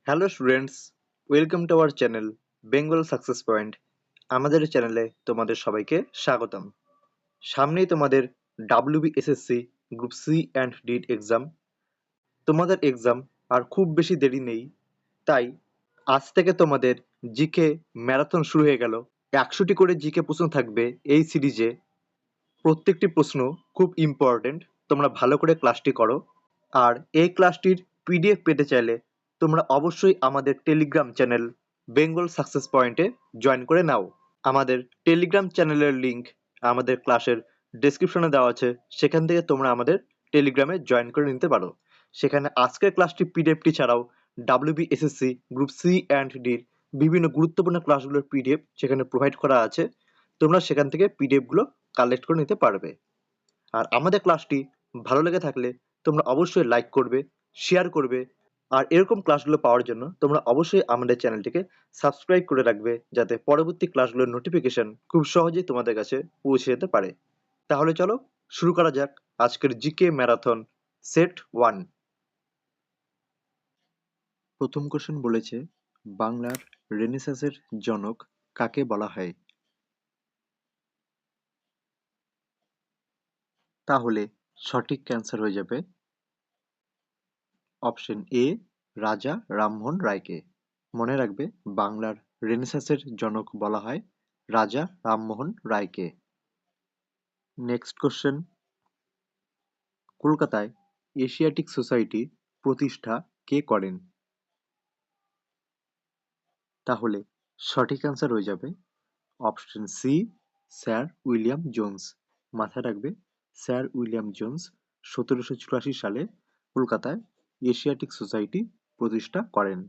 Hello students, welcome to our channel Bengal success point. আমাদের চ্যানেলে তোমাদের সবাইকে স্বাগতম। সামনেই তোমাদের WBSSC group C and D exam. তোমাদের এক্সাম আর খুব বেশি দেরি নেই, তাই আজ থেকে তোমাদের জিকে ম্যারাথন শুরু হয়ে গেল। 100টি করে জিকে প্রশ্ন থাকবে এই সিরিজে। প্রত্যেকটি প্রশ্ন খুব ইম্পর্টেন্ট, তোমরা ভালো করে ক্লাসটি করো। আর এই ক্লাসটির পিডিএফ পেতে চাইলে তোমরা অবশ্যই আমাদের টেলিগ্রাম চ্যানেল বেঙ্গল সাকসেস পয়েন্টে জয়েন করে নাও। আমাদের টেলিগ্রাম চ্যানেলের লিংক আমাদের ক্লাসের ডেসক্রিপশনে দেওয়া আছে, সেখান থেকে তোমরা আমাদের টেলিগ্রামে জয়েন করে নিতে পারো। সেখানে আজকের ক্লাসটি পিডিএফটি ছাড়াও WBSSC গ্রুপ সি অ্যান্ড ডির বিভিন্ন গুরুত্বপূর্ণ ক্লাসগুলোর পিডিএফ সেখানে প্রোভাইড করা আছে। তোমরা সেখান থেকে পিডিএফগুলো কালেক্ট করে নিতে পারবে। আর আমাদের ক্লাসটি ভালো লেগে থাকলে তোমরা অবশ্যই লাইক করবে, শেয়ার করবে। আর এরকম ক্লাসগুলো পাওয়ার জন্য তোমরা অবশ্যই আমাদের চ্যানেলটিকে সাবস্ক্রাইব করে রাখবে, যাতে পরবর্তী ক্লাসগুলোর নোটিফিকেশন খুব সহজেই তোমাদের কাছে পৌঁছে যেতে পারে। তাহলে চলো শুরু করা যাক আজকের জিকে ম্যারাথন সেট 1। প্রথম কোশ্চেন বলেছে, বাংলার রেনেসাঁসের জনক কাকে বলা হয়? তাহলে সঠিক অ্যান্সার হয়ে যাবে অপশন এ, রাজা রামমোহন রায়কে। মনে রাখবে, বাংলার রেনেসাঁসের জনক বলা হয় রাজা রামমোহন রায়কে। নেক্সট কোশ্চেন, কলকাতায় এশিয়াটিক সোসাইটি প্রতিষ্ঠা কে করেন? তাহলে সঠিক অ্যান্সার হয়ে যাবে option C, sir William Jones. মাথায় রাখবে, স্যার উইলিয়াম জোন্স 1784 সালে কলকাতায় এশিয়াটিক সোসাইটি প্রতিষ্ঠা করেন।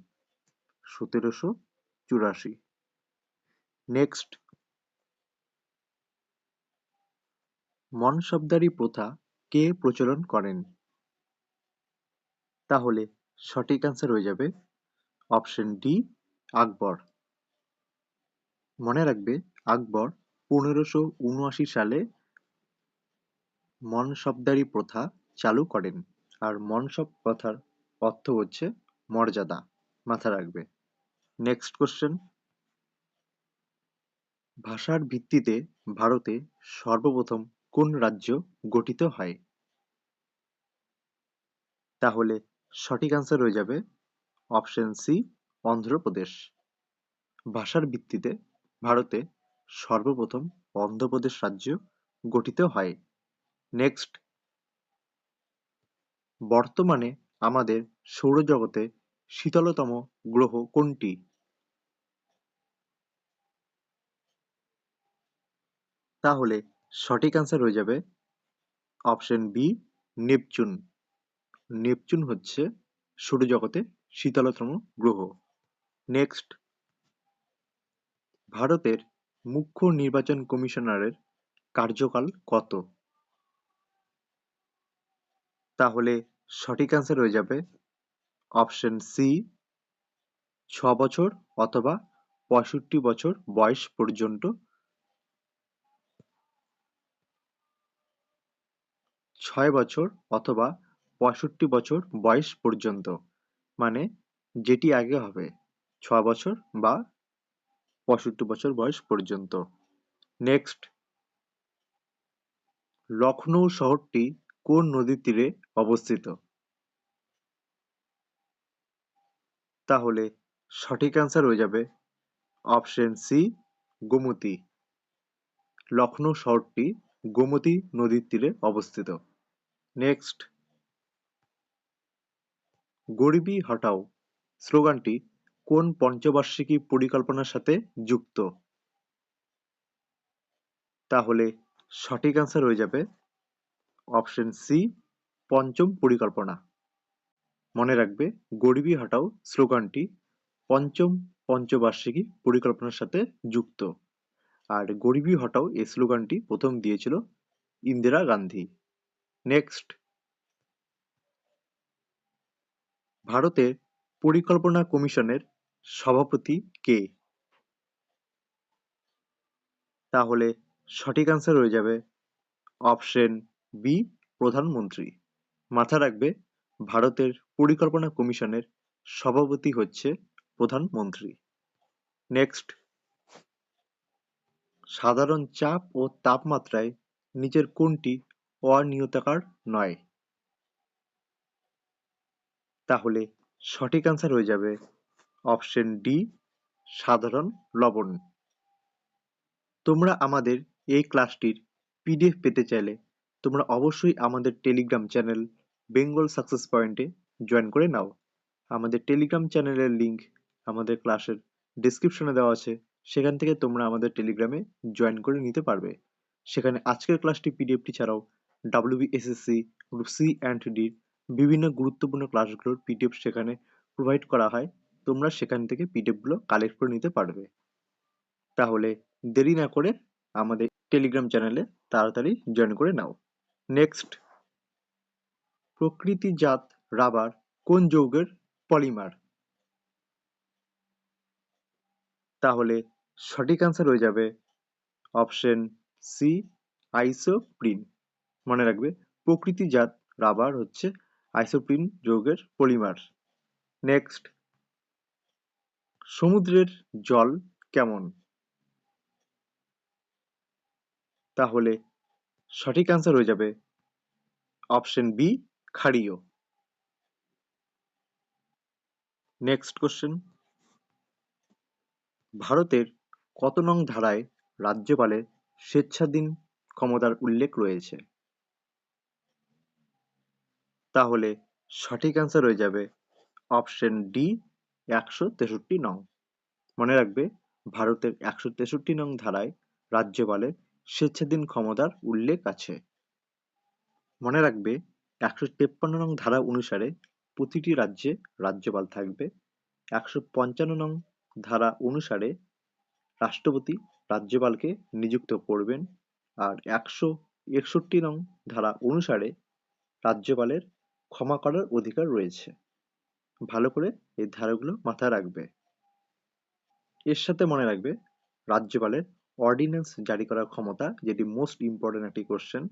1784। নেক্সট, মনসবদারি প্রথা কে প্রচলন করেন? তাহলে সঠিক অ্যান্সার হয়ে যাবে অপশন ডি, আকবর। মনে রাখবে, আকবর 1579 সালে মনসবদারি প্রথা চালু করেন। আর মনসব প্রথার অর্থ হচ্ছে মর্যাদা। মাথায় রাখবে। নেক্সট কোশ্চেন, ভাষার ভিত্তিতে ভারতে সর্বপ্রথম কোন রাজ্য গঠিত হয়? তাহলে সঠিক অ্যান্সার হয়ে যাবে অপশন সি, অন্ধ্রপ্রদেশ। ভাষার ভিত্তিতে ভারতে সর্বপ্রথম অন্ধ্রপ্রদেশ রাজ্য গঠিত হয়। নেক্সট, বর্তমানে আমাদের সৌরজগতে শীতলতম গ্রহ কোনটি? তাহলে সঠিক অ্যান্সার হয়ে যাবে অপশন বি, নেপচুন। নেপচুন হচ্ছে সৌরজগতে শীতলতম গ্রহ। নেক্সট, ভারতের মুখ্য নির্বাচন কমিশনারের কার্যকাল কত? তাহলে সঠিক অ্যান্সার হয়ে যাবে অপশন সি, 6 বছর অথবা 65 বছর বয়স পর্যন্ত। 6 বছর অথবা 65 বছর বয়স পর্যন্ত, মানে যেটি আগে হবে, 6 বছর বা 65 বছর বয়স পর্যন্ত। নেক্সট, লখনউ শহরটি কোন নদীর তীরে অবস্থিত? তাহলে সঠিক অ্যান্সার হয়ে যাবে অপশন সি, গোমতী। লখনউ শহরটি গোমতী নদীর তীরে অবস্থিত। নেক্সট, গরিবি হটাও স্লোগানটি কোন পঞ্চবার্ষিকী পরিকল্পনার সাথে যুক্ত? তাহলে সঠিক অ্যান্সার হয়ে যাবে অপশন সি, পঞ্চম পরিকল্পনা। মনে রাখবে, গরিবি হটাও স্লোগানটি পঞ্চম পঞ্চবার্ষিকী পরিকল্পনার সাথে যুক্ত। আর গরিবি হটাও এই স্লোগানটি প্রথম দিয়েছিল ইন্দিরা গান্ধী। নেক্সট, ভারতের পরিকল্পনা কমিশনের সভাপতি কে? তাহলে সঠিক অ্যান্সার হয়ে যাবে অপশন বি, প্রধানমন্ত্রী। মাথায় রাখবে, ভারতের পরিকল্পনা কমিশনের সভাপতি হচ্ছে প্রধানমন্ত্রী। নেক্সট, সাধারণ চাপ ও তাপমাত্রায় নিচের কোনটি অনিয়তাকার নয়? তাহলে সঠিক অ্যান্সার হয়ে যাবে অপশন ডি, সাধারণ লবণ। তোমরা আমাদের এই ক্লাসটির পিডিএফ পেতে চাইলে তোমরা অবশ্যই আমাদের টেলিগ্রাম চ্যানেল বেঙ্গল সাকসেস পয়েন্টে জয়েন করে নাও। আমাদের টেলিগ্রাম চ্যানেলের লিংক আমাদের ক্লাসের ডেসক্রিপশনে দেওয়া আছে, সেখান থেকে তোমরা আমাদের টেলিগ্রামে জয়েন করে নিতে পারবে। সেখানে আজকের ক্লাসটি পিডিএফটি ছাড়াও ডাব্লিউবিএসএসসি গ্রুপ সি অ্যান্ড ডির বিভিন্ন গুরুত্বপূর্ণ ক্লাসগুলোর পিডিএফ সেখানে প্রোভাইড করা হয়। তোমরা সেখান থেকে পিডিএফগুলো কালেক্ট করে নিতে পারবে। তাহলে দেরি না করে আমাদের টেলিগ্রাম চ্যানেলে তাড়াতাড়ি জয়েন করে নাও। নেক্সট, প্রকৃতিজাত রাবার কোন যৌগের পলিমার? তাহলে সঠিক অ্যান্সার হয়ে যাবে অপশন সি, আইসোপ্রিন। মনে রাখবে, প্রকৃতিজাত রাবার হচ্ছে আইসোপ্রিন যৌগের পলিমার। নেক্সট, সমুদ্রের জল কেমন? তাহলে সঠিক অ্যান্সার হয়ে যাবে অপশন বি, ক্ষারীয়। নেক্সট কোশ্চেন, ভারতের কত নং ধারায় রাজ্যপালের স্বেচ্ছাধীন ক্ষমতার উল্লেখ রয়েছে? তাহলে সঠিক অ্যান্সার হয়ে যাবে অপশন ডি, 163 নং। মনে রাখবে, ভারতের 163 নং ধারায় রাজ্যপালের স্বেচ্ছাধীন ক্ষমতার উল্লেখ আছে। মনে রাখবে, 153 নং ধারা অনুসারে প্রতিটি রাজ্যে রাজ্যপাল থাকবে। 155নং ধারা অনুসারে রাষ্ট্রপতি রাজ্যপালকে নিযুক্ত করবেন। আর 161নং ধারা অনুসারে রাজ্যপালের ক্ষমা করার অধিকার রয়েছে। ভালো করে এই ধারাগুলো মাথায় রাখবে। এর সাথে মনে রাখবে, রাজ্যপালের অর্ডিন্যান্স জারি করার ক্ষমতা, যেটি মোস্ট ইম্পর্টেন্ট একটি কোশ্চেন,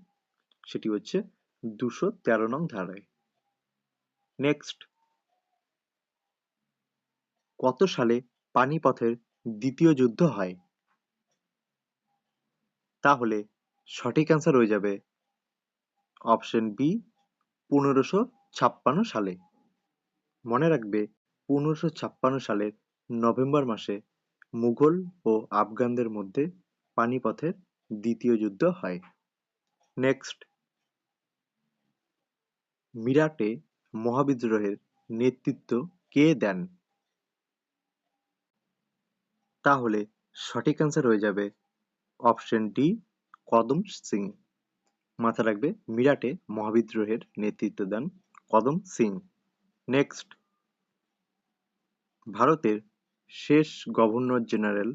সেটি হচ্ছে 213নং ধারায়। নেক্সট, কত সালে পানিপথের দ্বিতীয় যুদ্ধ হয়? তাহলে সঠিক অ্যান্সার হয়ে যাবে অপশন বি, 1556 সালে। মনে রাখবে, 1556 সালের নভেম্বর মাসে মুঘল ও আফগানদের মধ্যে পানিপথের দ্বিতীয় যুদ্ধ হয়। নেক্সট, মিরাটে মহাবিদ্রোহের নেতৃত্ব কে দেন? তাহলে সঠিক অ্যান্সার হয়ে যাবে অপশন ডি, কদম সিং। মাথায় রাখবে, মিরাটে মহাবিদ্রোহের নেতৃত্ব দেন কদম সিং। নেক্সট, ভারতের শেষ গভর্নর জেনারেল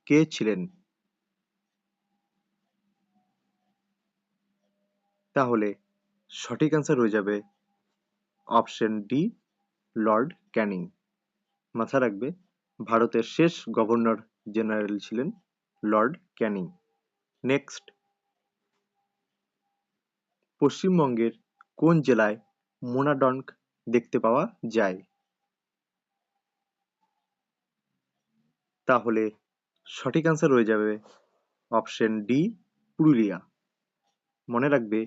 কে ছিলেন? তাহলে সঠিক অ্যান্সার হয়ে যাবে অপশন ডি, লর্ড ক্যানিং। মাথায় রাখবে, ভারতের শেষ গভর্নর জেনারেল ছিলেন লর্ড ক্যানিং। নেক্সট, পশ্চিমবঙ্গের কোন জেলায় মোনাডঙ্ক দেখতে পাওয়া যায়? তাহলে সঠিক অ্যান্সার হয়ে যাবে অপশন ডি, পুরুলিয়া। মনে রাখবে,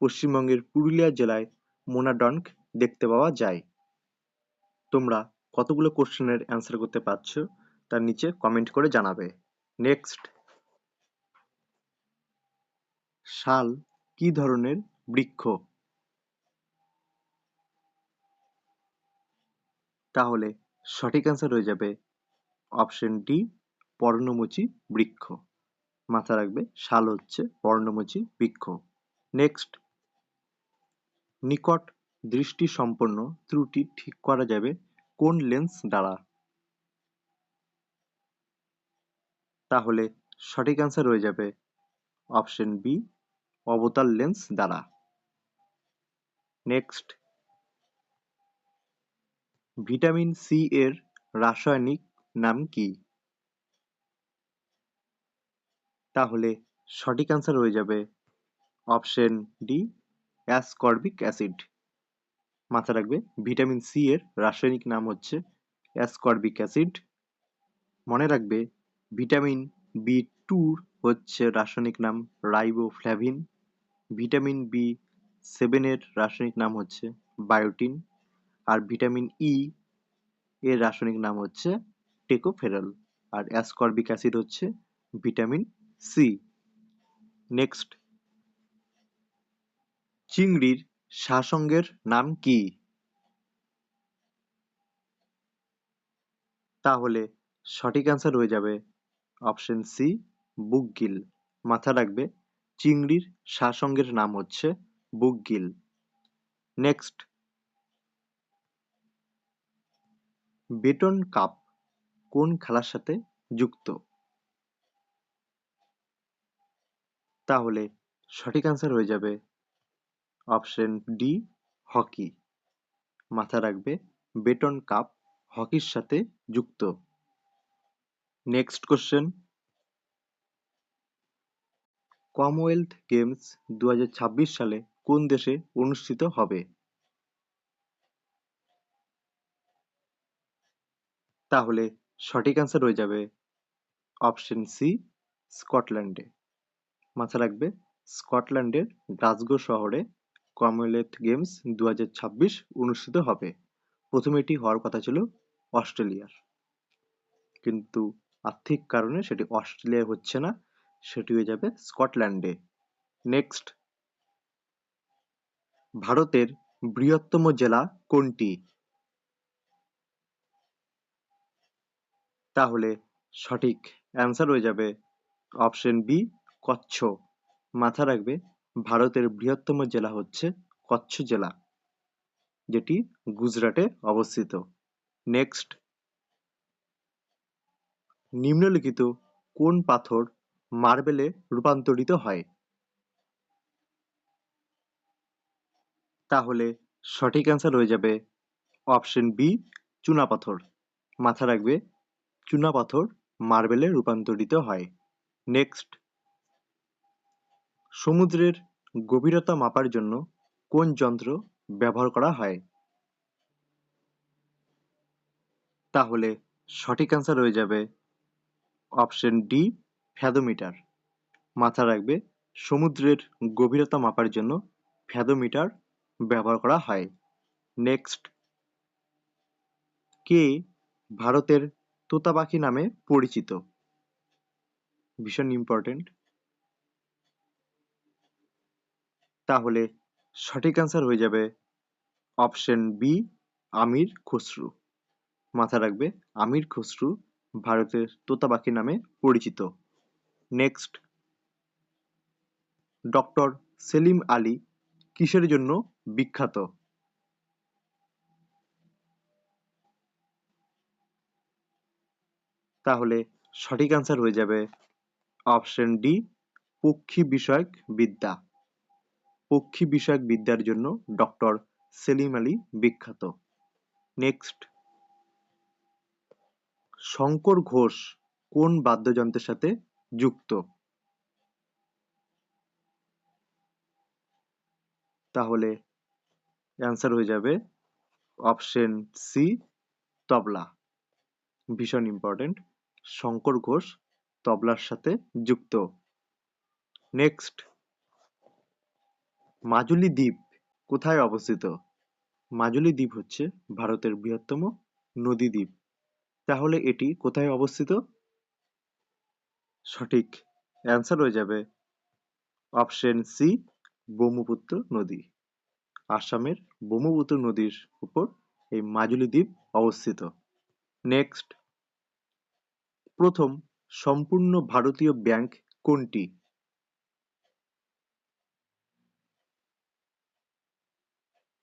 পশ্চিমবঙ্গের পুরুলিয়া জেলায় মোনাডঙ্ক দেখতে পাওয়া যায়। তোমরা কতগুলো কোশ্চেনের অ্যান্সার করতে পারছো তার নিচে কমেন্ট করে জানাবে। নেক্সট, শাল কি ধরনের বৃক্ষ? তাহলে সঠিক অ্যান্সার হয়ে যাবে অপশন ডি, পর্ণমোচী বৃক্ষ। মাথায় রাখবে, শাল হচ্ছে পর্ণমোচী বৃক্ষ। নেক্সট, নিকট দৃষ্টি সম্পন্ন ত্রুটি ঠিক করা যাবে কোন লেন্স দ্বারা? তাহলে সঠিক অ্যান্সার হয়ে যাবে অপশন বি, অবতার লেন্স দ্বারা। নেক্সট, ভিটামিন সি এর রাসায়নিক নাম কি? তাহলে সঠিক অ্যান্সার হয়ে যাবে অপশন ডি, অ্যাসকর্বিক অ্যাসিড। মাথায় রাখবে ভিটামিন সি এর রাসায়নিক নাম হচ্ছে অ্যাসকর্বিক অ্যাসিড। মনে রাখবে ভিটামিন বি টুর হচ্ছে রাসায়নিক নাম রাইবোফ্ল্যাভিন। ভিটামিন বি সেভেনের রাসায়নিক নাম হচ্ছে বায়োটিন। আর ভিটামিন ই এর রাসায়নিক নাম হচ্ছে টেকোফেরল। আর অ্যাসকর্বিক অ্যাসিড হচ্ছে ভিটামিন সি। নেক্সট, চিংড়ির শাসঙ্গের নাম কি? তাহলে সঠিক অ্যান্সার হয়ে যাবে অপশন সি, বুকগিল। মাথা রাখবে চিংড়ির শাসঙ্গের নাম হচ্ছে বুকগিল। নেক্সট, বেটন কাপ কোন খেলার সাথে যুক্ত? তাহলে সঠিক অ্যান্সার হয়ে যাবে অপশন ডি, হকি। মাথা রাখবে বেটন কাপ হকির সাথে যুক্ত। নেক্সট কোশ্চেন, কমনওয়েলথ গেমস 2026 সালে কোন দেশে অনুষ্ঠিত হবে? তাহলে সঠিক অ্যান্সার হয়ে যাবে অপশন সি, স্কটল্যান্ডে। মাথা রাখবে স্কটল্যান্ডের গ্লাসগো শহরে কমনওয়েলথ গেমস 2026 অনুষ্ঠিত হবে। প্রথমে এটি হওয়ার কথা ছিল অস্ট্রেলিয়ার, কিন্তু আর্থিক কারণে সেটি অস্ট্রেলিয়ায় হচ্ছে না, সেটি হয়ে যাবে স্কটল্যান্ডে। নেক্সট, ভারতের বৃহত্তম জেলা কোনটি? তাহলে সঠিক অ্যান্সার হয়ে যাবে অপশন বি, কচ্ছ। মাথা রাখবে ভারতের বৃহত্তম জেলা হচ্ছে কচ্ছ জেলা, যেটি গুজরাটে অবস্থিত। নেক্সট, নিম্নলিখিত কোন পাথর মার্বেলে রূপান্তরিত হয়? তাহলে সঠিক অ্যান্সার হয়ে যাবে অপশন বি, চুনাপাথর। মাথা রাখবে চুনাপাথর মার্বেলে রূপান্তরিত হয়। নেক্সট, সমুদ্রের গভীরতা মাপার জন্য কোন যন্ত্র ব্যবহার করা হয়? তাহলে সঠিক অ্যান্সার হয়ে যাবে অপশন ডি, ফ্যাদোমিটার। মাথা রাখবে সমুদ্রের গভীরতা মাপার জন্য ফ্যাদোমিটার ব্যবহার করা হয়। নেক্সট, কে ভারতের তোতা পাখি নামে পরিচিত? ভীষণ ইম্পর্টেন্ট। তাহলে সঠিক অ্যান্সার হয়ে যাবে অপশন বি, আমির খসরু। মাথা রাখবে আমির খসরু ভারতের তোতা পাখি নামে পরিচিত। নেক্সট, ডক্টর সেলিম আলী কিসের জন্য বিখ্যাত? তাহলে সঠিক অ্যান্সার হয়ে যাবে অপশন ডি, পক্ষী বিষয়ক বিদ্যা। পক্ষী বিষয়ক বিদ্যার জন্য ডক্টর সেলিম আলী বিখ্যাত। নেক্সট, শঙ্কর ঘোষ কোন বাদ্যযন্ত্রের সাথে যুক্ত? তাহলে অ্যান্সার হয়ে যাবে অপশন সি, তবলা। ভীষণ ইম্পর্টেন্ট, শঙ্কর ঘোষ তবলার সাথে যুক্ত। নেক্সট, মাজুলি দ্বীপ কোথায় অবস্থিত? মাজুলি দ্বীপ হচ্ছে ভারতের বৃহত্তম নদী দ্বীপ। তাহলে এটি কোথায় অবস্থিত? সঠিক অ্যান্সার হয়ে যাবে অপশন সি, ব্রহ্মপুত্র নদী। আসামের ব্রহ্মপুত্র নদীর উপর এই মাজুলি দ্বীপ অবস্থিত। নেক্সট, প্রথম সম্পূর্ণ ভারতীয় ব্যাংক কোনটি?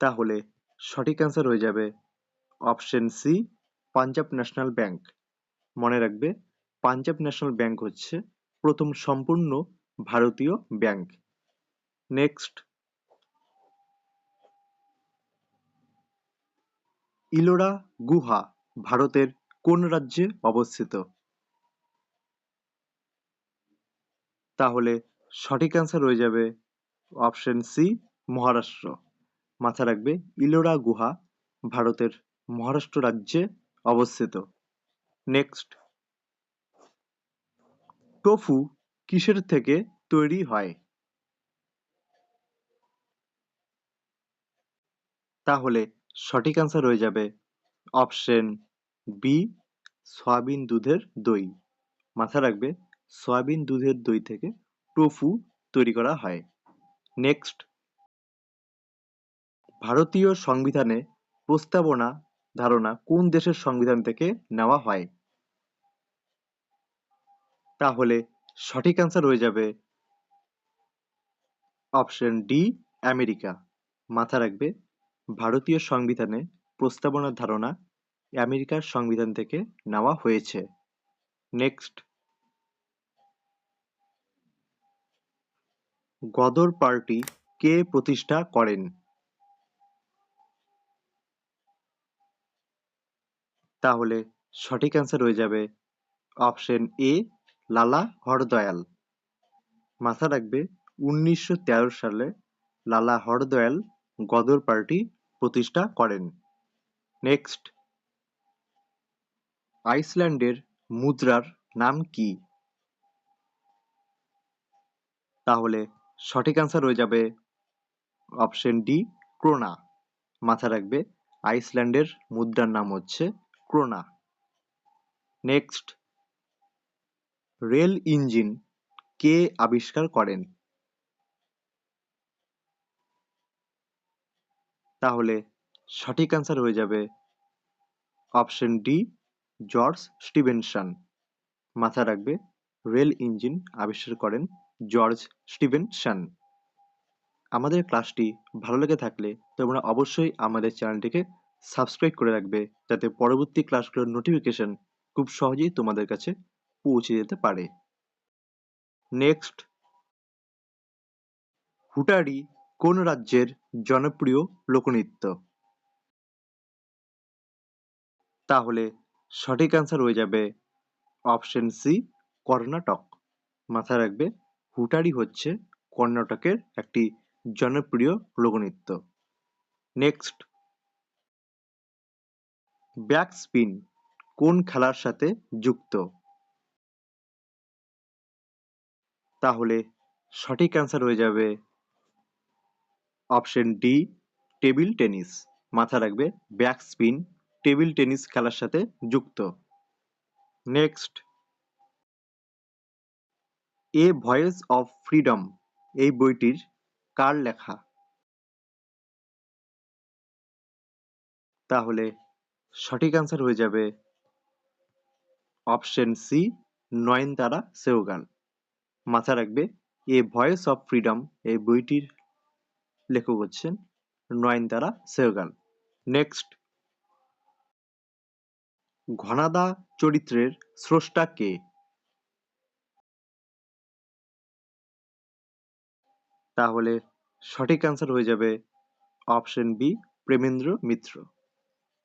তাহলে সঠিক অ্যান্সার হয়ে যাবে option C, Punjab National Bank. মনে রাখবে পাঞ্জাব ন্যাশনাল ব্যাংক হচ্ছে প্রথম সম্পূর্ণ ভারতীয় ব্যাংক। নেক্সট, ইলোরা গুহা ভারতের কোন রাজ্যে অবস্থিত? তাহলে সঠিক অ্যান্সার হয়ে যাবে অপশন সি, মহারাষ্ট্র। মাথায় রাখবে ইলোরা গুহা ভারতের মহারাষ্ট্র রাজ্যে অবস্থিত। নেক্সট, টোফু কিসের থেকে তৈরি হয়? তাহলে সঠিক অ্যান্সার হয়ে যাবে অপশন বি, সয়াবিন দুধের দই। মাথায় রাখবে সয়াবিন দুধের দই থেকে টোফু তৈরি করা হয়। নেক্সট, ভারতীয় সংবিধানে প্রস্তাবনা ধারণা কোন দেশের সংবিধান থেকে নেওয়া হয়? তাহলে সঠিক অ্যান্সার হয়ে যাবে অপশন ডি, আমেরিকা। মাথায় রাখবে ভারতীয় সংবিধানে প্রস্তাবনার ধারণা আমেরিকার সংবিধান থেকে নেওয়া হয়েছে। নেক্সট, গদর পার্টি কে প্রতিষ্ঠা করেন? তাহলে সঠিক অ্যান্সার হয়ে যাবে অপশন এ, লালা হরদয়াল। মাথায় রাখবে 1913 সালে লালা হরদয়াল গদর পার্টি প্রতিষ্ঠা করেন। নেক্সট, আইসল্যান্ডের মুদ্রার নাম কি? তাহলে সঠিক অ্যান্সার হয়ে যাবে অপশন ডি, ক্রোনা। মাথায় রাখবে আইসল্যান্ডের মুদ্রার নাম হচ্ছে ক্রোনা। নেক্সট, রেল ইঞ্জিন কে আবিষ্কার করেন? তাহলে সঠিক অ্যান্সার হয়ে যাবে অপশন ডি, জর্জ স্টিভেনসন। মাথায় রাখবে রেল ইঞ্জিন আবিষ্কার করেন জর্জ স্টিভেনসন। আমাদের ক্লাসটি ভালো লেগে থাকলে তোমরা অবশ্যই আমাদের চ্যানেলটিকে সাবস্ক্রাইব করে রাখবে, যাতে পরবর্তী ক্লাসগুলোর নোটিফিকেশন খুব সহজেই তোমাদের কাছে পৌঁছে যেতে পারে। নেক্সট, হুটারি কোন রাজ্যের জনপ্রিয় লোকনৃত্য? তাহলে সঠিক অ্যান্সার হয়ে যাবে অপশন সি, কর্ণাটক। মাথায় রাখবে হুটারি হচ্ছে কর্ণাটকের একটি জনপ্রিয় লোকনৃত্য। নেক্সট, ব্যাকস্পিন কোন খেলার সাথে যুক্ত? তাহলে সঠিক অ্যান্সার হয়ে যাবে অপশন ডি, টেবিল টেনিস। মাথায় রাখবে ব্যাকস্পিন টেবিল টেনিস খেলার সাথে যুক্ত। Next, A voice of freedom এই বইটির কার লেখা? তাহলে সঠিক অ্যান্সার হয়ে যাবে অপশন সি, নয়নতারা সেহগাল। মাথায় রাখবে এ ভয়েস অফ ফ্রিডম এই বইটির লেখক হচ্ছেন নয়নতারা সেহগাল। নেক্সট, ঘনাদা চরিত্রের স্রষ্টা কে? তাহলে সঠিক অ্যান্সার হয়ে যাবে অপশন বি, প্রেমেন্দ্র মিত্র।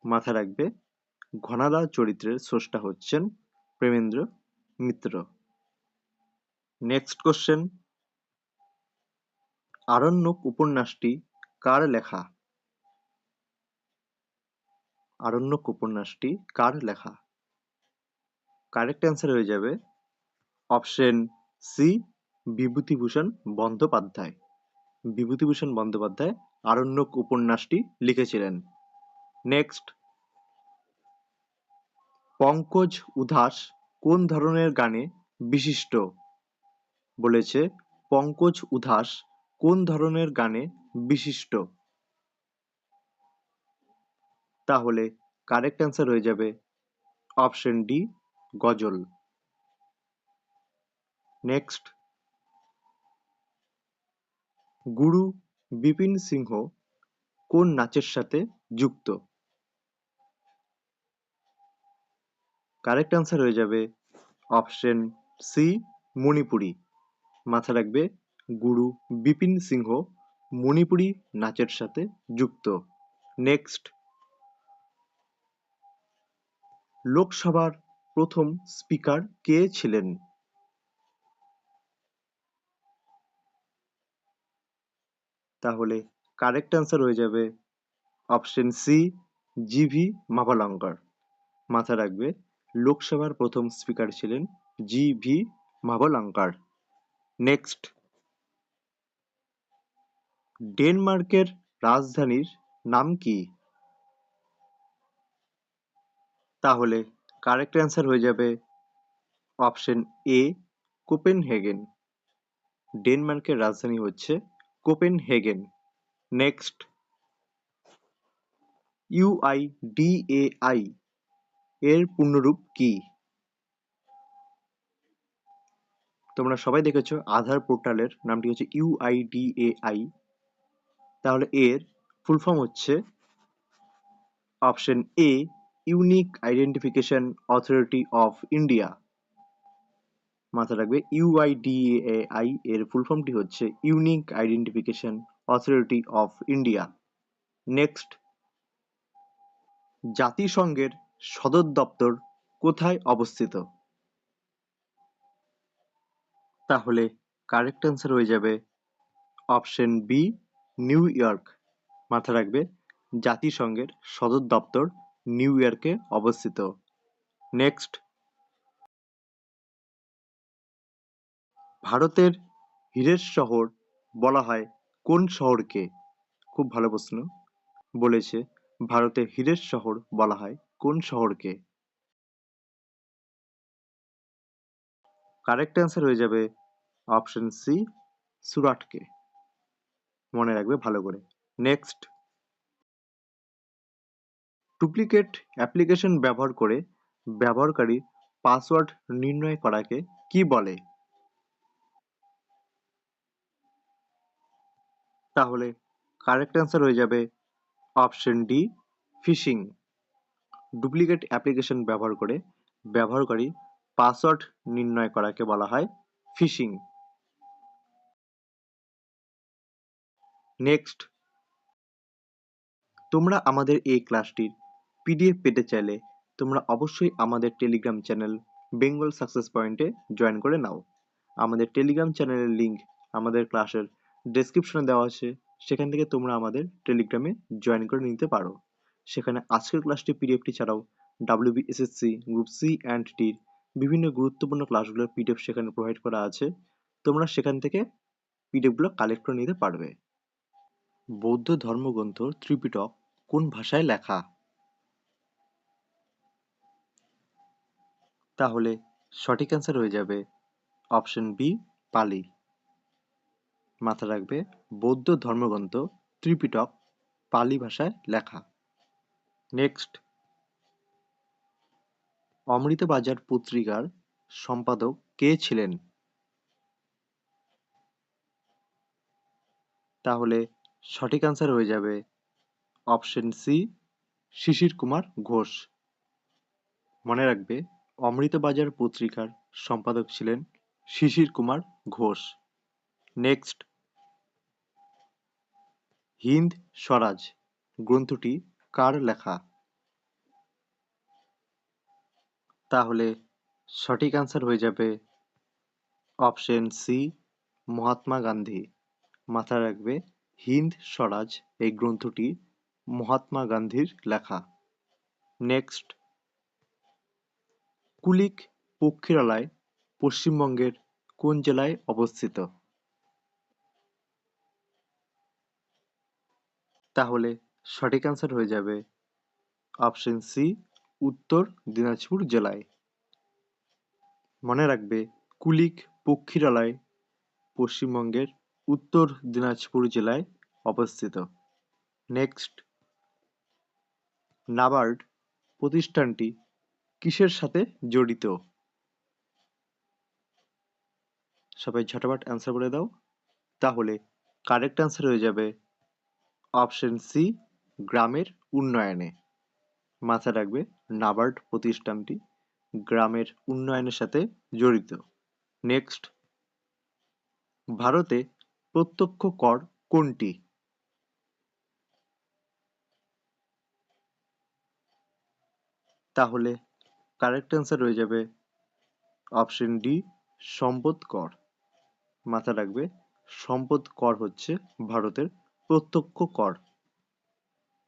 মাথায় রাখবে ঘনাদা চরিত্রের স্রষ্টা হচ্ছেন প্রেমেন্দ্র মিত্র। নেক্সট কোশ্চেন, আরণ্যক উপন্যাসটি কার লেখা? আরণ্যক উপন্যাসটি কার লেখা? কারেক্ট অ্যান্সার হয়ে যাবে অপশন সি, বিভূতিভূষণ বন্দ্যোপাধ্যায়। বিভূতিভূষণ বন্দ্যোপাধ্যায় আরণ্যক উপন্যাসটি লিখেছিলেন। নেক্সট, পঙ্কজ উধাস কোন ধরনের গানে বিশিষ্ট? বলেছে পঙ্কজ উধাস কোন ধরনের গানে বিশিষ্ট? তাহলে কারেক্ট অ্যান্সার হয়ে যাবে অপশন ডি, গজল। নেক্সট, গুরু বিপিন সিংহ কোন নাচের সাথে যুক্ত? কারেক্ট অ্যান্সার হয়ে যাবে অপশন সি, মণিপুরি। মাথায় রাখবে গুরু বিপিন সিংহ মণিপুরি নাচের সাথে যুক্ত। নেক্সট, লোকসভার প্রথম স্পিকার কে ছিলেন? তাহলে কারেক্ট অ্যান্সার হয়ে যাবে অপশন সি, জিভি মাভালঙ্কর। মাথায় রাখবে, লোকসভার প্রথম স্পিকার ছিলেন জিভি মাভালঙ্কর। নেক্সট, ডেনমার্কের রাজধানীর নাম কি? তাহলে কারেক্ট অ্যান্সার হয়ে যাবে অপশন এ, কোপেনহেগেন। ডেনমার্কের রাজধানী হচ্ছে কোপেনহেগেন। নেক্সট, ইউআইডিএআই এর পূর্ণরূপ কি? তোমরা সবাই দেখেছো আধার পোর্টালের নামটি হচ্ছে ইউআইডিএআই। তাহলে এর ফুল ফর্ম হচ্ছে option A, unique identification authority of India. মাথায় রাখবে, ইউআইডিএআই এর ফুল ফর্মটি হচ্ছে unique identification authority of India. Next, জাতিসংঘের সদর দপ্তর কোথায় অবস্থিত? তাহলে কারেক্ট অ্যান্সার হয়ে যাবে অপশন বি, নিউ ইয়র্ক। মাথায় রাখবে, জাতিসংঘের সদর দপ্তর নিউ ইয়র্কে অবস্থিত। নেক্সট, ভারতের হীরের শহর বলা হয় কোন শহরকে? খুব ভালো প্রশ্ন। বলেছে ভারতের হীরের শহর বলা হয় কোন শহরকে? কারেক্ট অ্যান্সার হয়ে যাবে অপশন সি, সুরাটকে। মনে রাখবে ভালো করে। নেক্সট, ডুপ্লিকেট অ্যাপ্লিকেশন ব্যবহার করে ব্যবহারকারীর পাসওয়ার্ড নির্ণয় করাকে কি বলে? তাহলে কারেক্ট অ্যান্সার হয়ে যাবে option D, phishing. Duplicate application ব্যবহার করে ব্যবহারকারীর পাসওয়ার্ড নির্ণয় করাকে বলা হয় ফিশিং। নেক্সট, তোমরা আমাদের এই ক্লাসটির পিডিএফ পেতে চাইলে তোমরা অবশ্যই আমাদের টেলিগ্রাম চ্যানেল বেঙ্গল সাকসেস পয়েন্টে জয়েন করে নাও। আমাদের টেলিগ্রাম চ্যানেলের লিঙ্ক আমাদের ক্লাসের ডেসক্রিপশনে দেওয়া আছে, সেখান থেকে তোমরা আমাদের টেলিগ্রামে জয়েন করে নিতে পারো। সেখানে আজকের ক্লাসটি পিডিএফটি ছাড়াও ডাব্লিউবিএসএসসি গ্রুপ সি অ্যান্ড ডির বিভিন্ন গুরুত্বপূর্ণ ক্লাসগুলোর পিডিএফ সেখানে প্রোভাইড করা আছে। তোমরা সেখান থেকে পিডিএফগুলো কালেক্ট করে নিতে পারবে। বৌদ্ধ ধর্মগ্রন্থ ত্রিপিটক কোন ভাষায় লেখা? তাহলে সঠিক অ্যান্সার হয়ে যাবে অপশন বি, পালি। মাথায় রাখবে, বৌদ্ধ ধর্মগ্রন্থ ত্রিপিটক পালি ভাষায় লেখা। নেক্সট, অমৃতবাজার পত্রিকার সম্পাদক কে ছিলেন? তাহলে সঠিক অ্যান্সার হয়ে যাবে অপশন সি, শিশির কুমার ঘোষ। মনে রাখবে, অমৃতবাজার পত্রিকার সম্পাদক ছিলেন শিশির কুমার ঘোষ। নেক্সট, হিন্দ স্বরাজ গ্রন্থটি কার লেখা? তাহলে সঠিক অ্যান্সার হয়ে যাবে অপশন সি, মহাত্মা গান্ধী। মাথায় রাখবে, হিন্দ স্বরাজ এই গ্রন্থটি মহাত্মা গান্ধীর লেখা। নেক্সট, কুলিক পক্ষীরালয় পশ্চিমবঙ্গের কোন জেলায় অবস্থিত? তাহলে সঠিক অ্যান্সার হয়ে যাবে অপশন সি, উত্তর দিনাজপুর জেলায়। মনে রাখবে, কুলিক পক্ষীরালয় পশ্চিমবঙ্গের উত্তর দিনাজপুর জেলায় অবস্থিত। নেক্সট, নাবার্ড প্রতিষ্ঠানটি কিসের সাথে জড়িত? সবাই ঝটাপট অ্যান্সার বলে দাও। তাহলে কারেক্ট অ্যান্সার হয়ে যাবে অপশন সি, গ্রামের উন্নয়নে। মাথায় রাখবে, নাবার্ড প্রতিষ্ঠানটি গ্রামের উন্নয়নের সাথে জড়িত। নেক্সট, ভারতে প্রত্যক্ষ কর কোনটি? তাহলে কারেক্ট অ্যান্সার হয়ে যাবে অপশন ডি, সম্পদ কর। মাথায় রাখবে, সম্পদ কর হচ্ছে ভারতের প্রত্যক্ষ কর।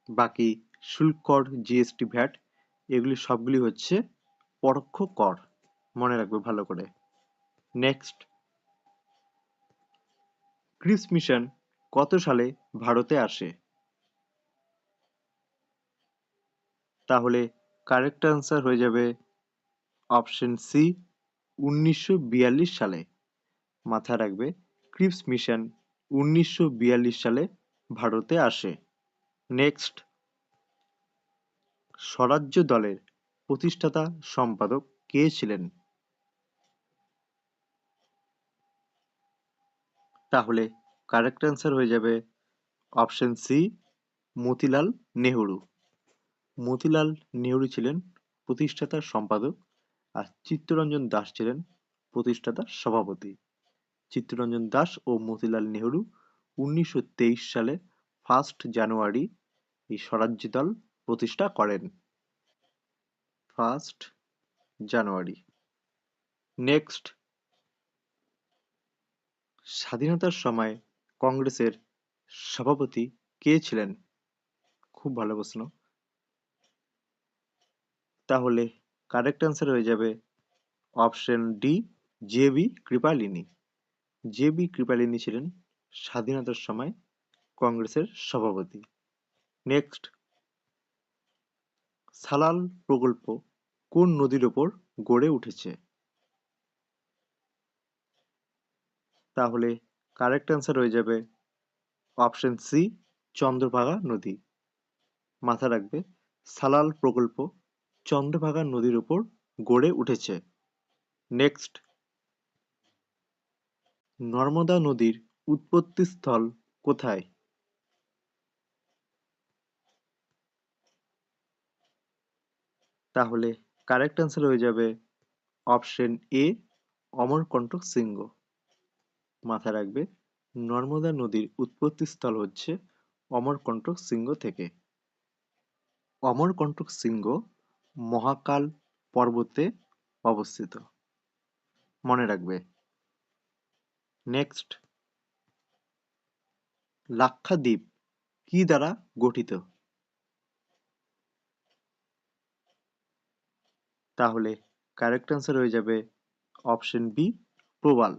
বাকি শুল্ক কর, জিএসটি, ভ্যাট এগুলি সবগুলি হচ্ছে পরোক্ষ কর। মনে রাখবে ভালো করে। নেক্সট, ক্রিপস মিশন কত সালে ভারতে আসে? তাহলে কারেক্ট অ্যান্সার হয়ে যাবে অপশন সি, 1942 সালে। মাথায় রাখবে, ক্রিপস মিশন 1942 সালে ভারতে আসে। নেক্সট, স্বরাজ্য দলের প্রতিষ্ঠাতা সম্পাদক কে ছিলেন? তাহলে কারেক্ট অ্যান্সার হয়ে যাবে অপশন সি, মতিলাল নেহেরু। মতিলাল নেহেরু ছিলেন প্রতিষ্ঠাতা সম্পাদক, আর চিত্তরঞ্জন দাস ছিলেন প্রতিষ্ঠাতা সভাপতি। চিত্তরঞ্জন দাস ও মতিলাল নেহেরু 1923 সালে 1 জানুয়ারি এই স্বরাজ্য দল প্রতিষ্ঠা করেন। 1 জানুয়ারি। নেক্সট, স্বাধীনতার সময় কংগ্রেসের সভাপতি কে ছিলেন? খুব ভালো প্রশ্ন। তাহলে কারেক্ট অ্যান্সার হয়ে যাবে option D, JB. Kripalani. JB. Kripalani ছিলেন স্বাধীনতার সময় কংগ্রেসের সভাপতি। নেক্সট, সালাল প্রকল্প কোন নদীর ওপর গড়ে উঠেছে? তাহলে কারেক্ট অ্যান্সার হয়ে যাবে অপশন সি, চন্দ্রভাগা নদী। মাথা রাখবে, সালাল প্রকল্প চন্দ্রভাগা নদীর উপর গড়ে উঠেছে। নেক্সট, নর্মদা নদীর উৎপত্তিস্থল কোথায়? তাহলে কারেক্ট অ্যান্সার হয়ে যাবে অপশন এ, অমরকণ্টক শৃঙ্গ। মাথায় রাখবে, নর্মদা নদীর উৎপত্তিস্থল হচ্ছে অমরকণ্টক শৃঙ্গ থেকে। অমরকণ্টক শৃঙ্গ মহাকাল পর্বতে অবস্থিত। মনে রাখবে। নেক্সট, লাক্ষাদ্বীপ কি দ্বারা গঠিত? তাহলে কারেক্ট অ্যান্সার হয়ে যাবে অপশন বি, প্রবাল।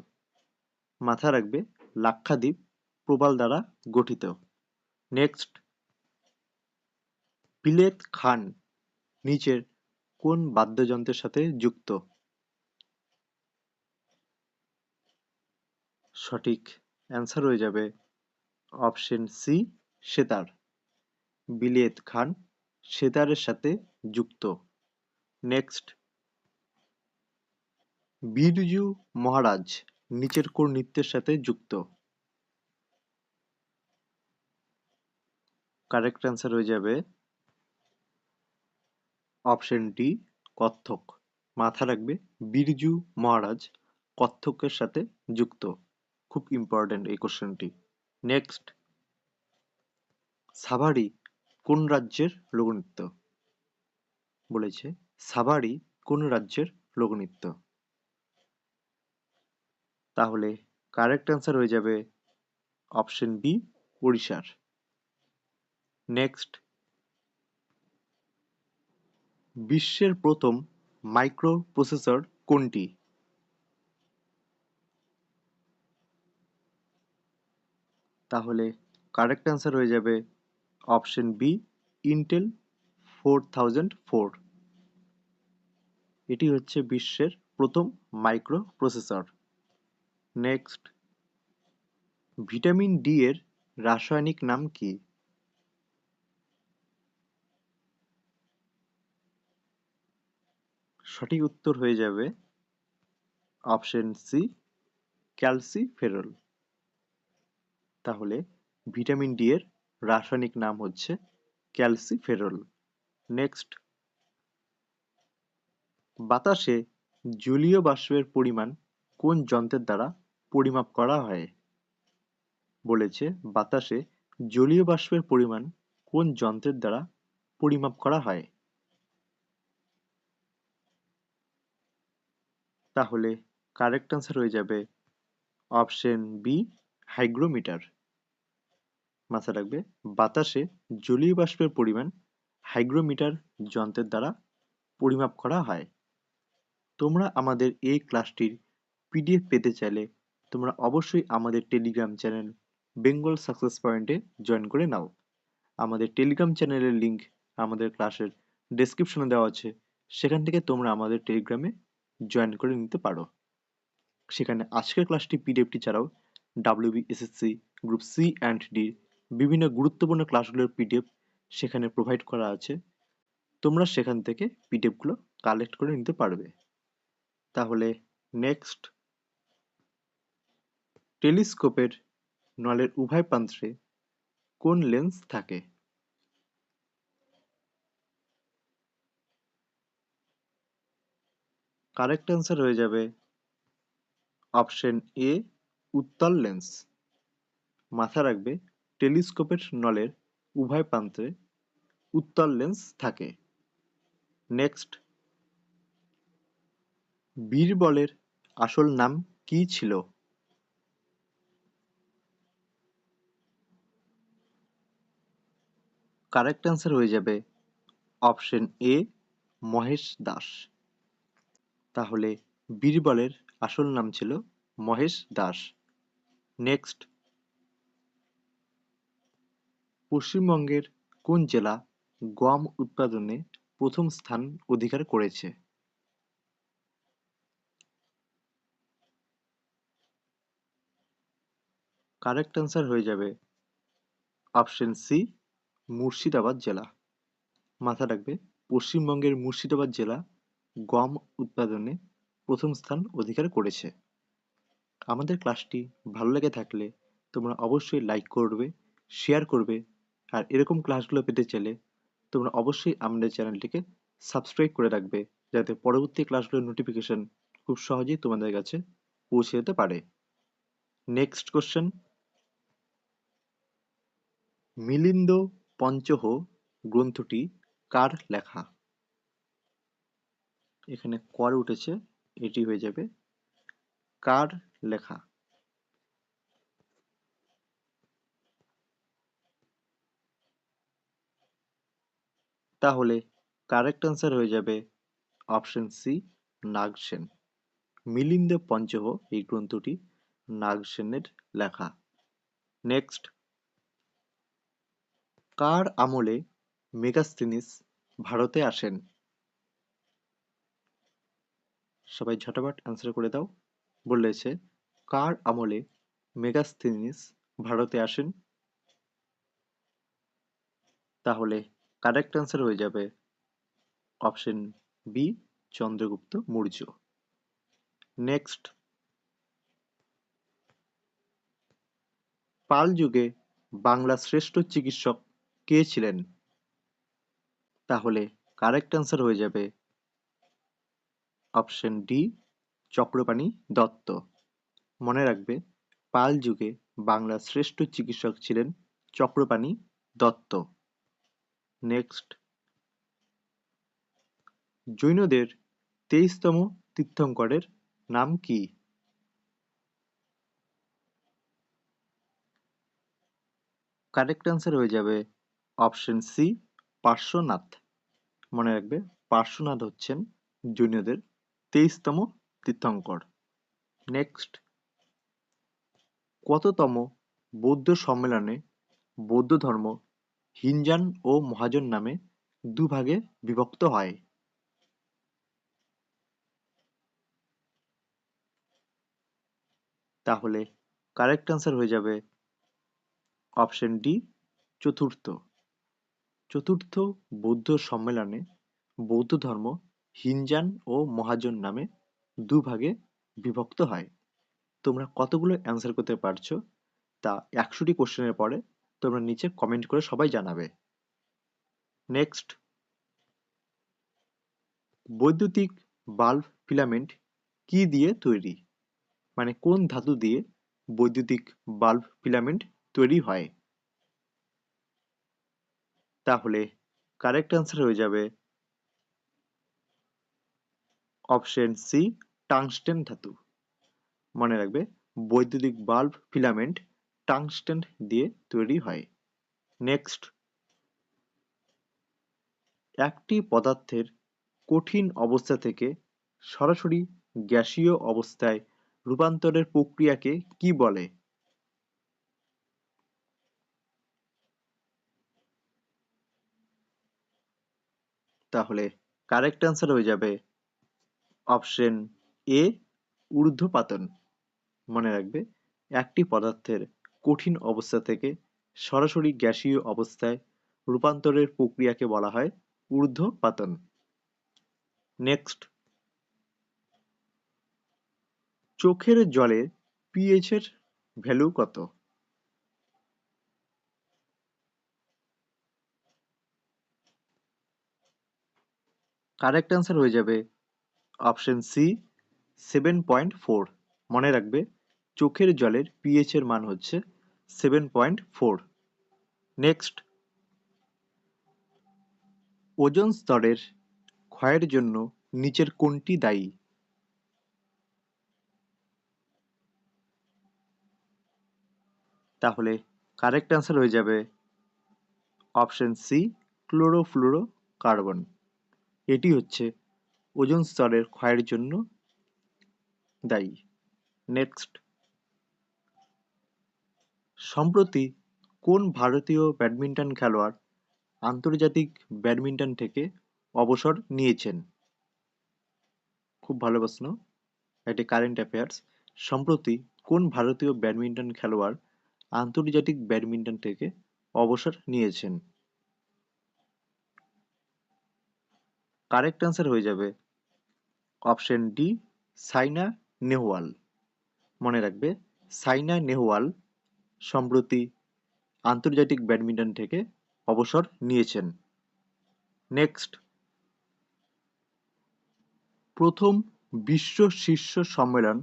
মাথায় রাখবে, লাক্ষাদ্বীপ প্রবাল দ্বারা গঠিত। নেক্সট, বিলেত খান নিচের কোন বাদ্যযন্ত্রের সাথে যুক্ত? সঠিক অ্যান্সার হয়ে যাবে অপশন সি, সেতার। বিলেত খান সেতারের সাথে যুক্ত। নেক্সট, বিরজু মহারাজ নিচের কোন নৃত্যের সাথে যুক্ত? কারেক্ট অ্যান্সার হয়ে যাবে অপশন ডি, কত্থক। মাথা রাখবে, বিরজু মহারাজ কত্থকের সাথে যুক্ত। খুব ইম্পর্টেন্ট এই কোশ্চেনটি। নেক্সট, সাভারি কোন রাজ্যের লোকনৃত্য? বলেছে সাভারি কোন রাজ্যের লোকনৃত্য? তাহলে কারেক্ট অ্যান্সার হয়ে যাবে অপশন বি, ওড়িশার। নেক্সট, বিশ্বের প্রথম মাইক্রো প্রসেসর কোনটি? তাহলে কারেক্ট অ্যান্সার হয়ে যাবে অপশন বি, ইন্টেল 4004। এটি হচ্ছে বিশ্বের প্রথম micro processor. Next, vitamin D এর রাসায়নিক নাম কি? সঠিক উত্তর হয়ে যাবে অপশন সি, ক্যালসিফেরল। তাহলে ভিটামিন ডি এর রাসায়নিক নাম হচ্ছে ক্যালসিফেরল। নেক্সট, বাতাসে জলীয় বাষ্পের পরিমাণ কোন যন্ত্রের দ্বারা পরিমাপ করা হয়? বলেছে বাতাসে জলীয় বাষ্পের পরিমাণ কোন যন্ত্রের দ্বারা পরিমাপ করা হয়? তাহলে কারেক্ট অ্যান্সার হয়ে যাবে অপশন বি, হাইগ্রোমিটার। মাথায় রাখবে বাতাসে জলীয় বাষ্পের পরিমাণ হাইগ্রোমিটার যন্ত্রের দ্বারা পরিমাপ করা হয়। তোমরা আমাদের এই ক্লাসটির পিডিএফ পেতে চাইলে তোমরা অবশ্যই আমাদের টেলিগ্রাম চ্যানেল বেঙ্গল সাকসেস পয়েন্টে জয়েন করে নাও। আমাদের টেলিগ্রাম চ্যানেলের লিংক আমাদের ক্লাসের ডেসক্রিপশনে দেওয়া আছে, সেখান থেকে তোমরা আমাদের টেলিগ্রামে জয়েন করে নিতে পারো। সেখানে আজকের ক্লাসটি পিডিএফটি ছাড়াও WBSSC group C and D বিভিন্ন গুরুত্বপূর্ণ ক্লাসগুলোর পিডিএফ সেখানে প্রোভাইড করা আছে। তোমরা সেখান থেকে পিডিএফগুলো কালেক্ট করে নিতে পারবে। তাহলে নেক্সট, টেলিস্কোপের নলের উভয় প্রান্তে কোন লেন্স থাকে? কারেক্ট অ্যান্সার হয়ে যাবে অপশন এ, উত্তল লেন্স। মাথায় রাখবে টেলিস্কোপের নলের উভয় প্রান্তে উত্তল লেন্স থাকে। নেক্সট, বীরবলের আসল নাম কী ছিল? কারেক্ট অ্যান্সার হয়ে যাবে অপশন এ, মহেশ দাস। তাহলে বীরবলের আসল নাম ছিল মহেশ দাস। নেক্সট, পশ্চিমবঙ্গের কোন জেলা গম উৎপাদনে প্রথম স্থান অধিকার করেছে? কারেক্ট অ্যান্সার হয়ে যাবে অপশন সি, মুর্শিদাবাদ জেলা। মাথা রাখবে পশ্চিমবঙ্গের মুর্শিদাবাদ জেলা গম উৎপাদনে প্রথম স্থান অধিকার করেছে। আমাদের ক্লাসটি ভালো লেগে থাকলে তোমরা অবশ্যই লাইক করবে, শেয়ার করবে, আর এরকম ক্লাসগুলো পেতে চাইলে তোমরা অবশ্যই আমাদের চ্যানেলটিকে সাবস্ক্রাইব করে রাখবে, যাতে পরবর্তী ক্লাসগুলোর নোটিফিকেশন খুব সহজেই তোমাদের কাছে পৌঁছে যেতে পারে। নেক্সট কোশ্চেন, মিলিন্দ পঞ্চহ গ্রন্থটি কার লেখা? এখানে কর উঠেছে, এটি হয়ে যাবে কার লেখা। তাহলে কারেক্ট অ্যান্সার হয়ে যাবে অপশন সি, নাগসেন। মিলিন্দ পঞ্চহ এই গ্রন্থটি নাগসেনের লেখা। নেক্সট, কার আমলে মেগাস্থিনিস ভারতে আসেন? সবাই ঝটাপট অ্যান্সার করে দাও। বলেছে কার আমলে মেগাস্থিনিস ভারতে আসেন? তাহলে কারেক্ট অ্যান্সার হয়ে যাবে option B, Chandragupta Maurya. Next, Pala যুগে বাংলার শ্রেষ্ঠ চিকিৎসক কে ছিলেন? তাহলে কারেক্ট অ্যান্সার হয়ে যাবে অপশন ডি, চক্রপাণি দত্ত। মনে রাখবে পাল যুগে বাংলার শ্রেষ্ঠ চিকিৎসক ছিলেন চক্রপাণি দত্ত। নেক্সট, জৈনদের 23তম তীর্থঙ্করের নাম কি? কারেক্ট অ্যান্সার হয়ে যাবে অপশন সি, পার্শ্বনাথ। মনে রাখবে পার্শ্বনাথ হচ্ছেন জৈনদের 23তম তীর্থঙ্কর। নেক্সট, কততম বৌদ্ধ সম্মেলনে বৌদ্ধ ধর্ম হিনজান ও মহাজন নামে দুভাগে বিভক্ত হয়? তাহলে কারেক্ট অ্যান্সার হয়ে যাবে অপশন ডি, চতুর্থ। চতুর্থ বৌদ্ধ সম্মেলনে বৌদ্ধ ধর্ম হিনজান ও মহাজন নামে দুভাগে বিভক্ত হয়। তোমরা কতগুলো অ্যান্সার করতে পারছো তা 100টি কোশ্চেনের পরে তোমরা নিচে কমেন্ট করে সবাই জানাবে। নেক্সট, বৈদ্যুতিক বাল্ব ফিলামেন্ট কি দিয়ে তৈরি? মানে কোন ধাতু দিয়ে বৈদ্যুতিক বাল্ব ফিলামেন্ট তৈরি হয়? তাহলে কারেক্ট অ্যান্সার হয়ে যাবে অপশন সি, টাংস্টেন ধাতু। মনে রাখবে বৈদ্যুতিক বাল্ব ফিলামেন্ট টাংস্টেন দিয়ে তৈরি হয়। নেক্সট, একটি পদার্থের কঠিন অবস্থা থেকে সরাসরি গ্যাসীয় অবস্থায় রূপান্তরের প্রক্রিয়াকে কি বলে? তাহলে কারেক্ট অ্যান্সার হয়ে যাবে অপশন এ, ঊর্ধ্বপাতন। মনে রাখবে, একটি পদার্থের কঠিন অবস্থা থেকে সরাসরি গ্যাসীয় অবস্থায় রূপান্তরের প্রক্রিয়াকে বলা হয় ঊর্ধ্বপাতন। নেক্সট, চোখের জলের পিএইচ এর ভ্যালু কত? কারেক্ট অ্যান্সার হয়ে যাবে অপশন সি, 7.4। মনে রাখবে, চোখের জলের পিএইচ এর মান হচ্ছে 7.4। নেক্সট, ওজোন স্তরের ক্ষয়ের জন্য নিচের কোনটি দায়ী? তাহলে কারেক্ট অ্যান্সার হয়ে যাবে অপশন সি, ক্লোরোফ্লুরোকার্বন। এটি হচ্ছে ওজোন স্তরের ক্ষয়ের জন্য দায়ী। নেক্সট, সম্প্রতি কোন ভারতীয় ব্যাডমিন্টন খেলোয়াড় আন্তর্জাতিক ব্যাডমিন্টন থেকে অবসর নিয়েছেন? খুব ভালো প্রশ্ন, এটি কারেন্ট অ্যাফেয়ার্স। সম্প্রতি কোন ভারতীয় ব্যাডমিন্টন খেলোয়াড় আন্তর্জাতিক ব্যাডমিন্টন থেকে অবসর নিয়েছেন? কারেক্ট অ্যান্সার হয়ে যাবে অপশন ডি, সাইনা নেহওয়াল। মনে রাখবে, সাইনা নেহওয়াল সম্প্রতি আন্তর্জাতিক ব্যাডমিন্টন থেকে অবসর নিয়েছেন। নেক্সট, প্রথম বিশ্ব শীর্ষ সম্মেলন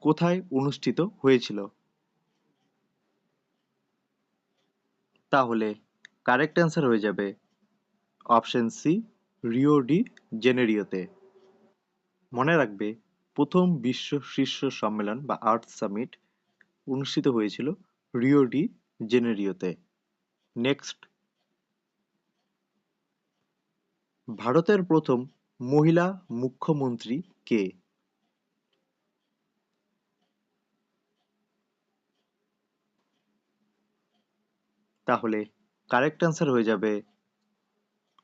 কোথায় অনুষ্ঠিত হয়েছিল? তাহলে কারেক্ট অ্যান্সার হয়ে যাবে অপশন সি, রিও ডি জেনেরিওতে। মনে রাখবে, প্রথম বিশ্ব শীর্ষ সম্মেলন বা আর্থ সামিট অনুষ্ঠিত হয়েছিল রিও ডি জেনেরিওতে। নেক্সট, ভারতের প্রথম মহিলা মুখ্যমন্ত্রী কে? তাহলে কারেক্ট অ্যান্সার হয়ে যাবে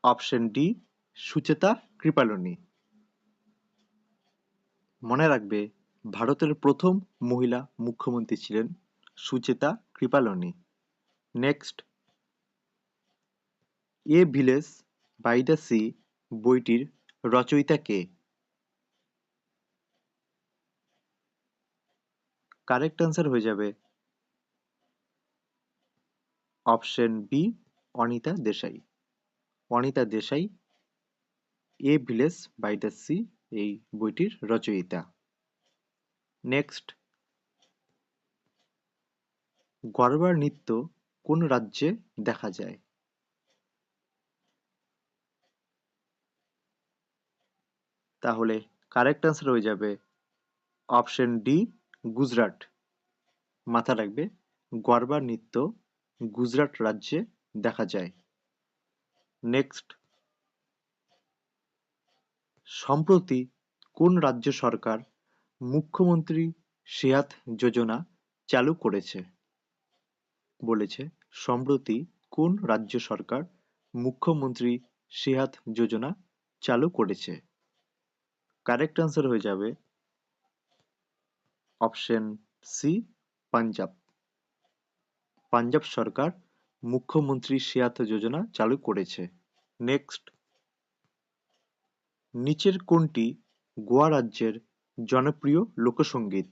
অপশন ডি, সুচেতা কৃপালিনী। মনে রাখবে, ভারতের প্রথম মহিলা মুখ্যমন্ত্রী ছিলেন Sucheta Kripalani. Next, a village by the sea বইটির রচয়িতা কে? কারেক্ট অ্যান্সার হয়ে যাবে option B, Anita Desai. Anita Desai a village by the sea এই বইটির রচয়িতা। নেক্সট, গরবার নৃত্য কোন রাজ্যে দেখা যায়? তাহলে কারেক্ট অ্যান্সার হয়ে যাবে অপশন ডি, গুজরাট। মাথা রাখবে, গরবা নৃত্য গুজরাট রাজ্যে দেখা যায়। নেক্সট, সম্প্রতি কোন রাজ্য সরকার মুখ্যমন্ত্রী সেহাত যোজনা চালু করেছে? বলেছে, সম্প্রতি কোন রাজ্য সরকার মুখ্যমন্ত্রী সেহাত যোজনা চালু করেছে? কারেক্ট অ্যান্সার হয়ে যাবে অপশন সি, পাঞ্জাব। পাঞ্জাব সরকার মুখ্যমন্ত্রী সেহাত যোজনা চালু করেছে। নেক্সট, নিচের কোনটি গোয়া রাজ্যের জনপ্রিয় লোকসঙ্গীত?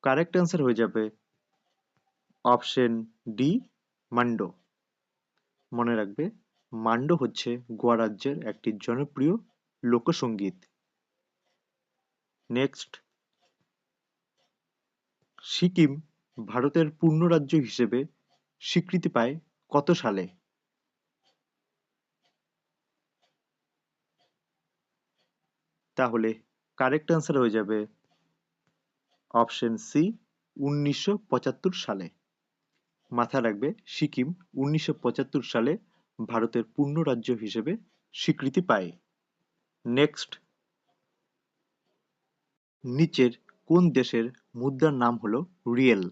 কারেক্ট অ্যান্সার হয়ে যাবে অপশন ডি, মান্ডো। মনে রাখবে, মান্ডো হচ্ছে গোয়া রাজ্যের একটি জনপ্রিয় লোকসঙ্গীত। নেক্সট, সিকিম ভারতের পূর্ণ রাজ্য হিসেবে স্বীকৃতি পায় কত সালে? তাহলে কারেক্ট অ্যান্সার হয়ে যাবে অপশন সি 1975 সালে। মাথায় রাখবে সিকিম 1975 সালে ভারতের পূর্ণ রাজ্য হিসেবে স্বীকৃতি পায়। নেক্সট, নিচের কোন দেশের মুদ্রার নাম হলো রিয়েল?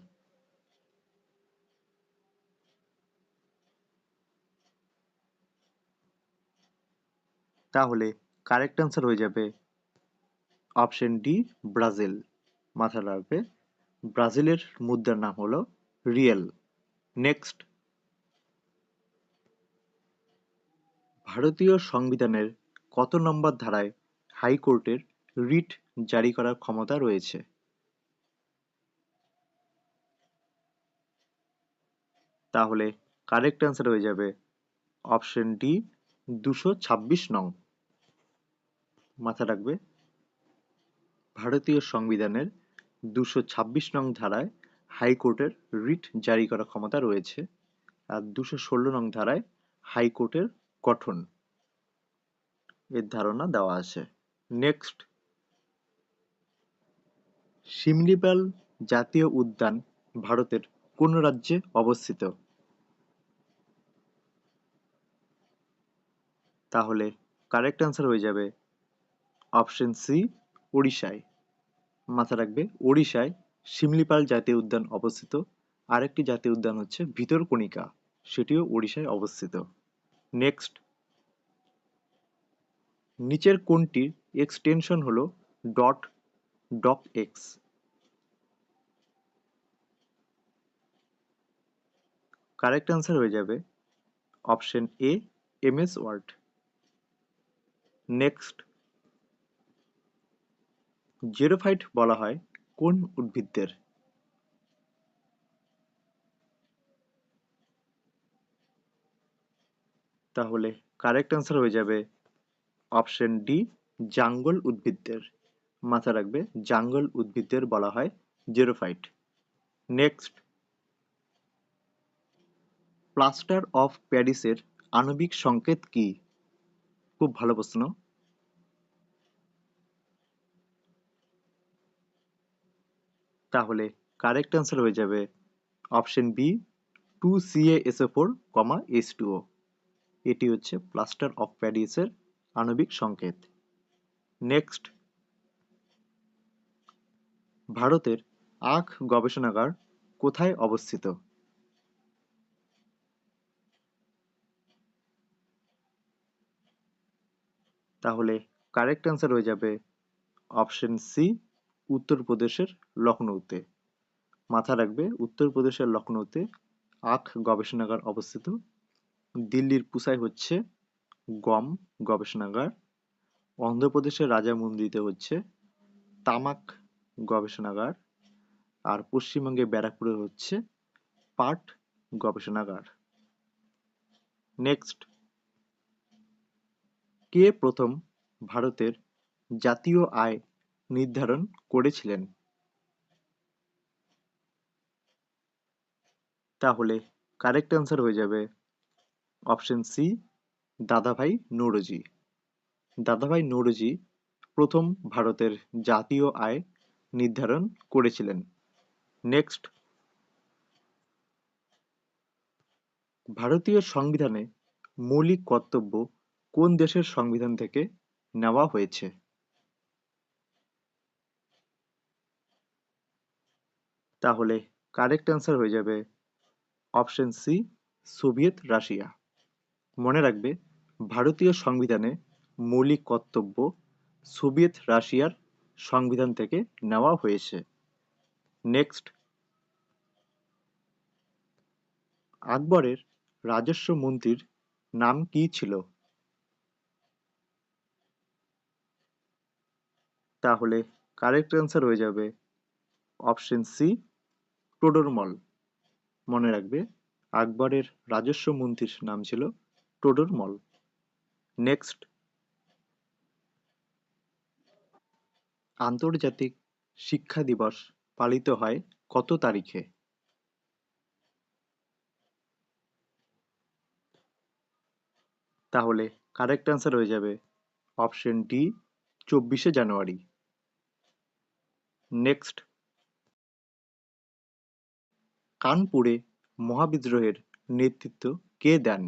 তাহলে কারেক্ট অ্যান্সার হয়ে যাবে অপশন ডি ব্রাজিল। মাথায় রাখবে ব্রাজিলের মুদ্রার নাম হলো রিয়েল। নেক্সট, ভারতীয় সংবিধানের কত নম্বর ধারায় হাইকোর্টের রিট জারি করার ক্ষমতা রয়েছে? তাহলে কারেক্ট অ্যান্সার হয়ে যাবে অপশন ডি 226 নং। মাথায় রাখবে ভারতীয় সংবিধানের 226 নং ধারায় হাইকোর্টের রিট জারি করার ক্ষমতা রয়েছে, আর 216 নং ধারায় হাইকোর্টের গঠন এর ধারণা দেওয়া আছে। নেক্সট, শিমলিপাল জাতীয় উদ্যান ভারতের কোন রাজ্যে অবস্থিত? তাহলে কারেক্ট অ্যান্সার হয়ে যাবে অপশন সি ওড়িশায়। মাথায় রাখবে ওড়িশায় শিমলিপাল জাতীয় উদ্যান অবস্থিত। আরেকটি জাতীয় উদ্যান হচ্ছে ভিতরকণিকা, সেটিও ওড়িশায় অবস্থিত। নেক্সট, নিচের কোনটির এক্সটেনশন হলো dot doc X? Correct answer হয়ে যাবে option A MS Word. Next, xerophyte বলা হয় কোন উদ্ভিদদের? তাহলে কারেক্ট অ্যান্সার হয়ে যাবে অপশন ডি জাঙ্গল উদ্ভিদদের। মাথায় রাখবে জাঙ্গল উদ্ভিদদের বলা হয় জেরোফাইট। নেক্সট, প্লাস্টার অফ প্যারিসের আণবিক সংকেত কি? খুব ভালো প্রশ্ন। তাহলে কারেক্ট অ্যান্সার হয়ে যাবে অপশন বি 2CaSO4, H2O। এটি হচ্ছে প্লাস্টার অফ প্যারিসের আণবিক সংকেত। নেক্সট, ভারতের আখ গবেষণাগার কোথায় অবস্থিত? তাহলে কারেক্ট অ্যান্সার হয়ে যাবে অপশন সি উত্তরপ্রদেশের লখনৌতে। মাথা রাখবে উত্তরপ্রদেশের লখনৌতে আখ গবেষণাগার অবস্থিত। দিল্লির পুসায় হচ্ছে গম গবেষণাগার। অন্ধ্রপ্রদেশের রাজামুন্দ্রিতে হচ্ছে তামাক গবেষণাগার। আর পশ্চিমবঙ্গে ব্যারাকপুরে হচ্ছে পাট গবেষণাগার। নেক্সট, কে প্রথম ভারতের জাতীয় আয় নির্ধারণ করেছিলেন? তাহলে কারেক্ট অ্যান্সার হয়ে যাবে অপশন সি দাদাভাই নৌরোজি। দাদাভাই নৌরোজি প্রথম ভারতের জাতীয় আয় নির্ধারণ করেছিলেন। নেক্সট, ভারতীয় সংবিধানে মৌলিক কর্তব্য কোন দেশের সংবিধান থেকে নেওয়া হয়েছে? তাহলে কারেক্ট অ্যান্সার হয়ে যাবে অপশন সি সোভিয়েত রাশিয়া। মনে রাখবে ভারতীয় সংবিধানে মৌলিক কর্তব্য সোভিয়েত রাশিয়ার সংবিধান থেকে নেওয়া হয়েছে। নেক্সট, আকবরের রাজস্ব মন্ত্রীর নাম কি ছিল? তাহলে কারেক্ট অ্যান্সার হয়ে যাবে অপশন সি টোডরমল। মনে রাখবে আকবরের রাজস্ব মন্ত্রীর নাম ছিল টোডরমল। নেক্সট, আন্তর্জাতিক শিক্ষা দিবস পালিত হয় কত তারিখে? তাহলে কারেক্ট অ্যান্সার হয়ে যাবে অপশন ডি 24শে জানুয়ারি। নেক্সট, কানপুরে মহাবিদ্রোহের নেতৃত্ব কে দেন?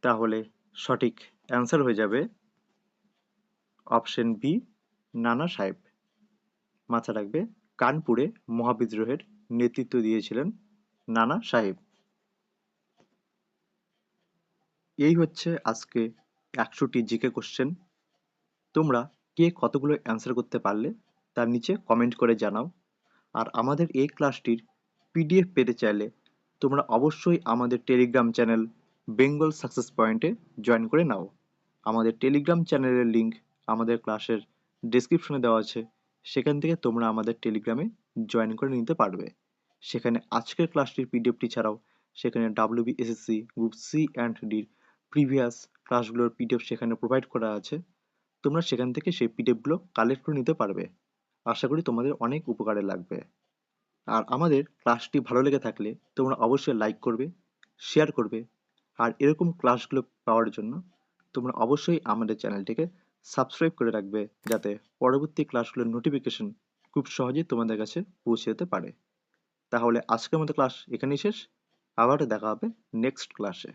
তাহলে সঠিক অ্যান্সার হয়ে যাবে অপশন বি, নানা সাহেব। মাথা রাখবে, কানপুরে মহাবিদ্রোহের নেতৃত্ব দিয়েছিলেন নানা সাহেব। এই হচ্ছে আজকে 100টি জিকে কোশ্চেন। তোমরা কে কতগুলো অ্যান্সার করতে পারলে তার নিচে কমেন্ট করে জানাও। আর আমাদের এই ক্লাসটির পিডিএফ পেতে চাইলে তোমরা অবশ্যই আমাদের টেলিগ্রাম চ্যানেল বেঙ্গল সাকসেস পয়েন্টে জয়েন করে নাও। আমাদের টেলিগ্রাম চ্যানেলের লিংক আমাদের ক্লাসের ডেসক্রিপশনে দেওয়া আছে, সেখান থেকে তোমরা আমাদের টেলিগ্রামে জয়েন করে নিতে পারবে। সেখানে আজকের ক্লাসটির পিডিএফটি ছাড়াও সেখানে ডাব্লিউবিএসএসসি গ্রুপ সি অ্যান্ড ডির প্রিভিয়াস ক্লাসগুলোর পিডিএফ সেখানে প্রোভাইড করা আছে। তোমরা সেখান থেকে সেই পিডিএফগুলো কালেক্ট করে নিতে পারবে। আশা করি তোমাদের অনেক উপকারে লাগবে। আর আমাদের ক্লাসটি ভালো লেগে থাকলে তোমরা অবশ্যই লাইক করবে, শেয়ার করবে। আর এরকম ক্লাসগুলো পাওয়ার জন্য তোমরা অবশ্যই আমাদের চ্যানেলটিকে সাবস্ক্রাইব করে রাখবে, যাতে পরবর্তী ক্লাসগুলোর নোটিফিকেশন খুব সহজেই তোমাদের কাছে পৌঁছে যেতে পারে। তাহলে আজকের মতো ক্লাস এখানেই শেষ। আবার দেখা হবে নেক্সট ক্লাসে।